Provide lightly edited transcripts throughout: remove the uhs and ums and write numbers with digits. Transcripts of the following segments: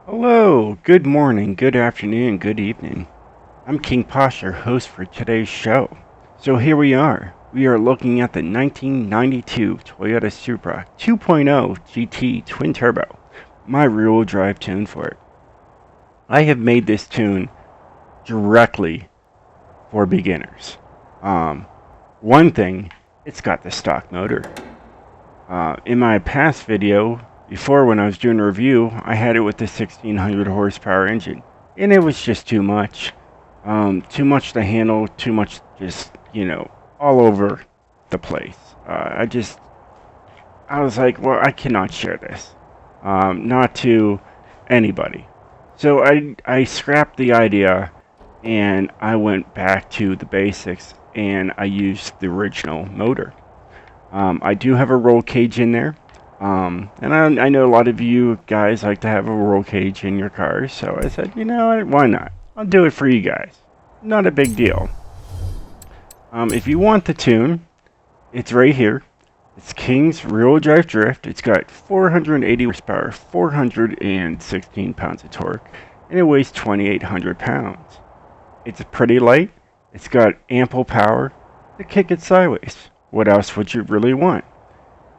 Hello, good morning, good afternoon, good evening. I'm King Posh, your host for today's show. So here we are. We are looking at the 1992 Toyota Supra 2.0 GT Twin Turbo, my rear-wheel drive tune for it. I have made this tune directly for beginners. One thing, it's got the stock motor. In my past video, before when I was doing a review, I had it with the 1600 horsepower engine, and it was just too much. Too much to handle, too much just, all over the place. I was like, well, I cannot share this. Not to anybody. So I scrapped the idea, and I went back to the basics, and I used the original motor. I do have a roll cage in there. And I know a lot of you guys like to have a roll cage in your cars, so I said, you know what, why not? I'll do it for you guys. Not a big deal. If you want the tune, it's right here. It's King's rear-wheel drive drift. It's got 480 horsepower, 416 pounds of torque, and it weighs 2,800 pounds. It's pretty light. It's got ample power to kick it sideways. What else would you really want?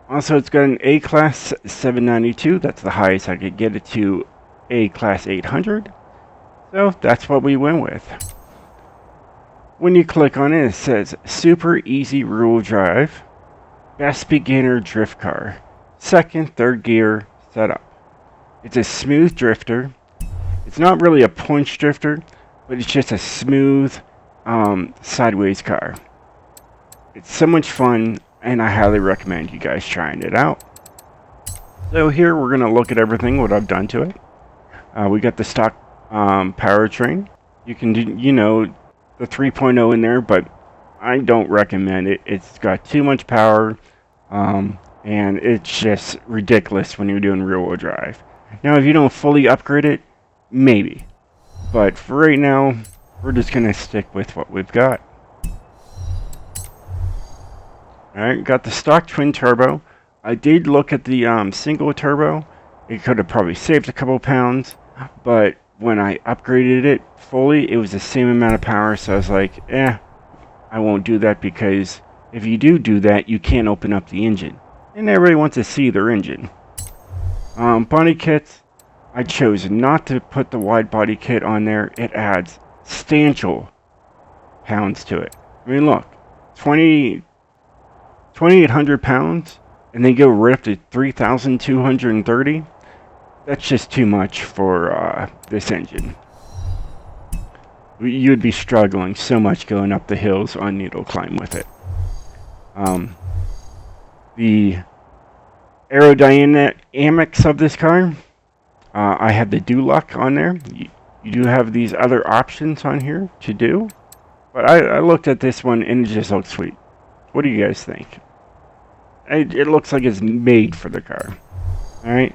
Also, it's got an A-Class 792. That's the highest I could get it to A-Class 800. So that's what we went with. When you click on it, it says Super Easy Rear-Wheel Drive, Best Beginner Drift Car, second, third gear setup. It's a smooth drifter. It's not really a punch drifter, but it's just a smooth sideways car. It's so much fun, and I highly recommend you guys trying it out. So here we're going to look at everything, what I've done to it. We got the stock powertrain. You can do, the 3.0 in there, but I don't recommend it. It's got too much power, and it's just ridiculous when you're doing rear-wheel drive. Now, if you don't fully upgrade it, maybe. But for right now, we're just going to stick with what we've got. Alright, got the stock twin turbo. I did look at the single turbo. It could have probably saved a couple pounds, but when I upgraded it fully, it was the same amount of power, so I was like, I won't do that, because if you do that, you can't open up the engine. And everybody wants to see their engine. Body kits, I chose not to put the wide body kit on there. It adds substantial pounds to it. I mean, look, 2,800 pounds, and they go right up to 3,230. That's just too much for this engine. You'd be struggling so much going up the hills on needle climb with it. The aerodynamics of this car, I have the Do-Luck on there. You do have these other options on here to do, but I looked at this one and it just looks sweet. What do you guys think? It looks like it's made for the car. Alright.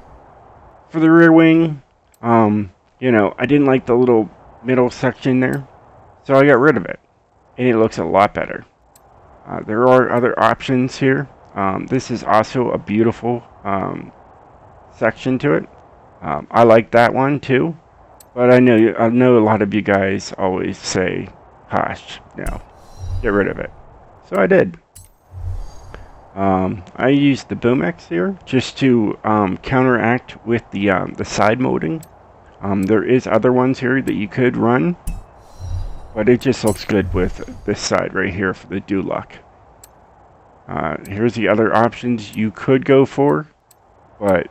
For the rear wing, I didn't like the little middle section there, so I got rid of it. And it looks a lot better. There are other options here. This is also a beautiful section to it. I like that one too. But I know a lot of you guys always say, "Gosh, no, get rid of it." So I did. I used the Boom-X here just to counteract with the side molding. There is other ones here that you could run, but it just looks good with this side right here for the Do-Luck. Here's the other options you could go for, but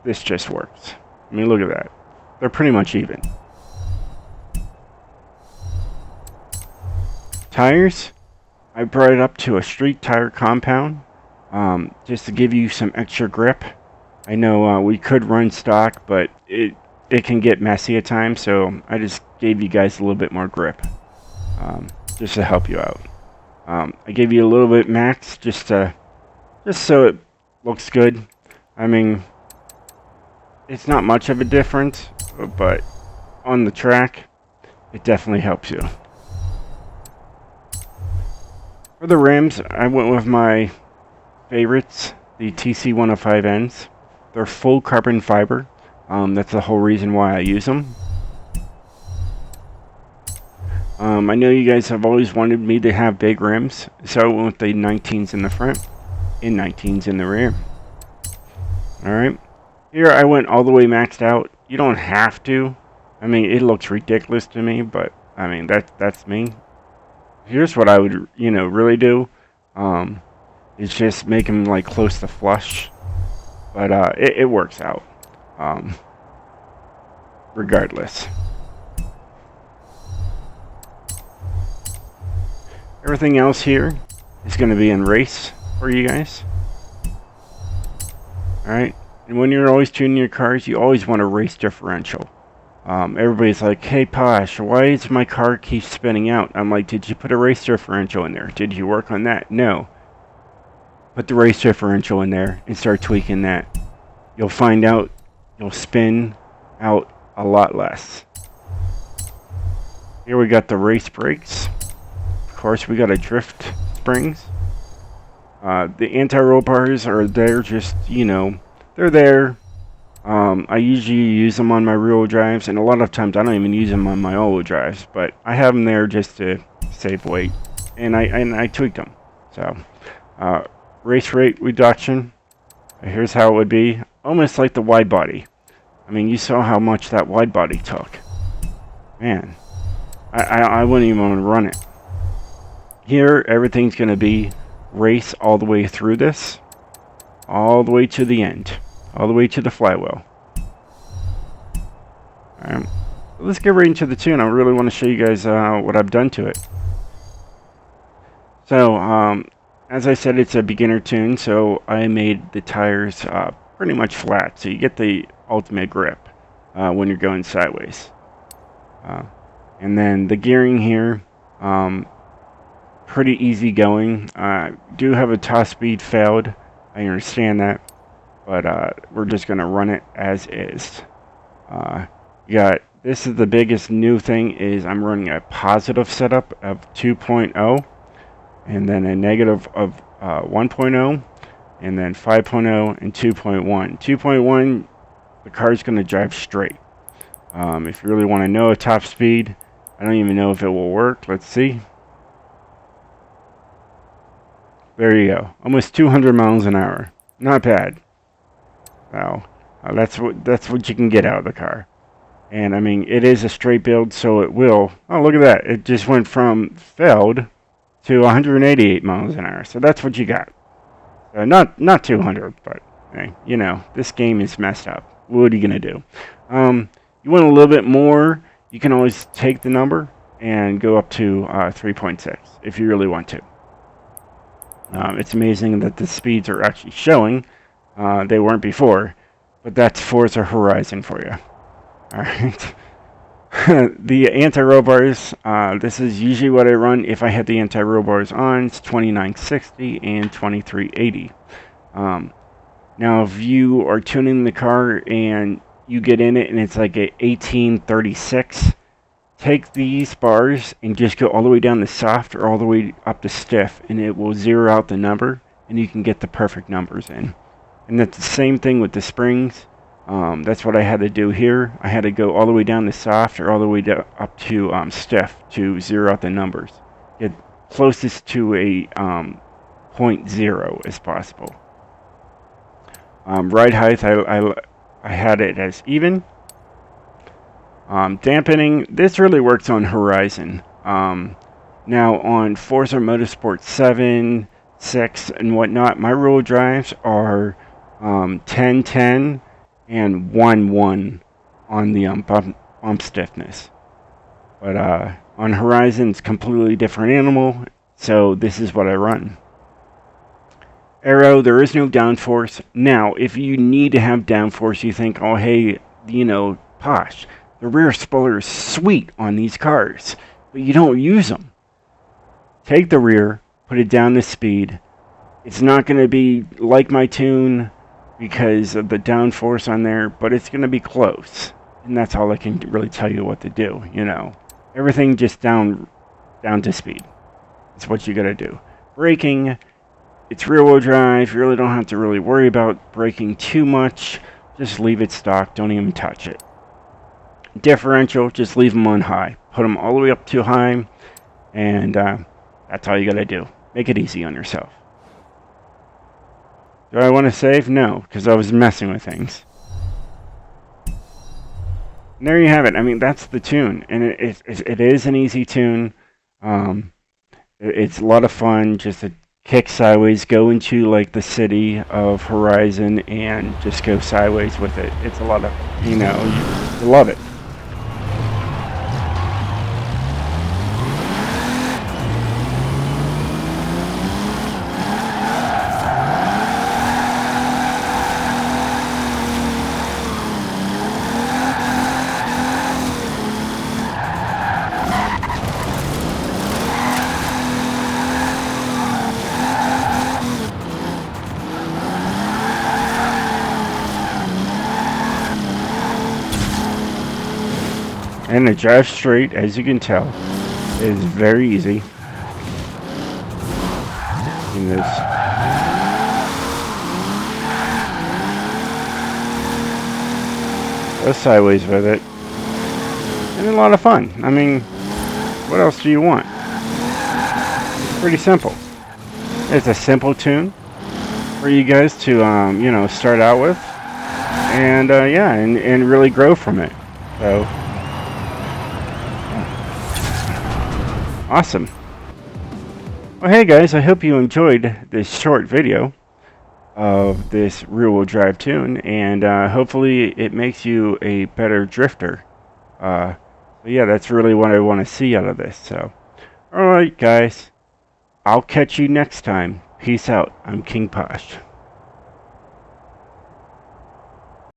this just works. I mean, look at that. They're pretty much even. Tires, I brought it up to a street tire compound, just to give you some extra grip. I know we could run stock, but it can get messy at times, so I just gave you guys a little bit more grip, just to help you out. I gave you a little bit max, just so it looks good. I mean, it's not much of a difference, but on the track, it definitely helps you. For the rims, I went with my favorites, the TC105Ns. They're full carbon fiber. That's the whole reason why I use them. I know you guys have always wanted me to have big rims, so I went with the 19s in the front and 19s in the rear. Alright, here I went all the way maxed out. You don't have to. I mean, it looks ridiculous to me, but I mean, that's me. Here's what I would, really do. Is just make them like close to flush. But it works out. Regardless. Everything else here is going to be in race for you guys. Alright, and when you're always tuning your cars, you always want a race differential. Everybody's like, hey Posh, why is my car keep spinning out? I'm like, did you put a race differential in there? Did you work on that? No. Put the race differential in there and start tweaking that. You'll find out you'll spin out a lot less. Here we got the race brakes. Of course, we got a drift springs. The anti-roll bars are there just, they're there. I usually use them on my rear-wheel drives, and a lot of times I don't even use them on my all-wheel drives, but I have them there just to save weight, and I tweaked them. So, race rate reduction. Here's how it would be, almost like the wide body. I mean, you saw how much that wide body took. Man, I wouldn't even want to run it. Here, everything's going to be race all the way through this, all the way to the end, all the way to the flywheel. Alright, let's get right into the tune. I really want to show you guys what I've done to it. So, as I said, it's a beginner tune, so I made the tires pretty much flat, so you get the ultimate grip when you're going sideways. And then the gearing here, pretty easy going. Do have a top speed failed. I understand that, but we're just gonna run it as is. This is the biggest new thing is I'm running a positive setup of 2.0, and then a negative of 1.0, and then 5.0 and 2.1. 2.1, the car's gonna drive straight. If you really want to know a top speed, I don't even know if it will work. Let's see. There you go, almost 200 miles an hour. Not bad. Wow, that's what you can get out of the car. And I mean, it is a straight build, so it will. Oh, look at that! It just went from failed to 188 miles an hour. So that's what you got. Not 200, but hey, this game is messed up. What are you gonna do? You want a little bit more? You can always take the number and go up to 3.6 if you really want to. It's amazing that the speeds are actually showing. They weren't before, but that's Forza Horizon for you. Alright. The anti-roll bars, this is usually what I run if I had the anti-roll bars on. It's 2960 and 2380. Now, if you are tuning the car and you get in it and it's like a 1836, take these bars and just go all the way down to soft or all the way up to stiff, and it will zero out the number, and you can get the perfect numbers in. And that's the same thing with the springs. That's what I had to do here. I had to go all the way down to soft or all the way up to stiff to zero out the numbers. Get closest to a 0.0 as possible. Ride height, I had it as even. Dampening, this really works on Horizon. Now on Forza Motorsport 7, 6, and whatnot, my rear drives are 10-10 and 1-1 on the bump stiffness. But on Horizon, it's completely different animal, so this is what I run. AERO, there is no downforce. Now, if you need to have downforce, you think, oh hey, Posh, the rear spoiler is sweet on these cars, but you don't use them. Take the rear, put it down to speed. It's not going to be like my tune because of the downforce on there, but it's going to be close. And that's all I can really tell you what to do, Everything just down to speed. That's what you got to do. Braking, it's rear-wheel drive. You really don't have to really worry about braking too much. just leave it stock. Don't even touch it. Differential, just leave them on high. Put them all the way up to high, and that's all you gotta do. Make it easy on yourself. Do I want to save? No, because I was messing with things. And there you have it. I mean, that's the tune, and it is an easy tune. It's a lot of fun just to kick sideways, go into like the city of Horizon, and just go sideways with it. It's a lot of, you love it. And the drive straight, as you can tell, is very easy. In this, go sideways with it, and a lot of fun. I mean, what else do you want? It's pretty simple. It's a simple tune for you guys to start out with, and and really grow from it. So. Awesome. Well, hey guys, I hope you enjoyed this short video of this rear-wheel drive tune, and hopefully it makes you a better drifter. But yeah, that's really what I want to see out of this. So, alright guys, I'll catch you next time. Peace out. I'm King Posh.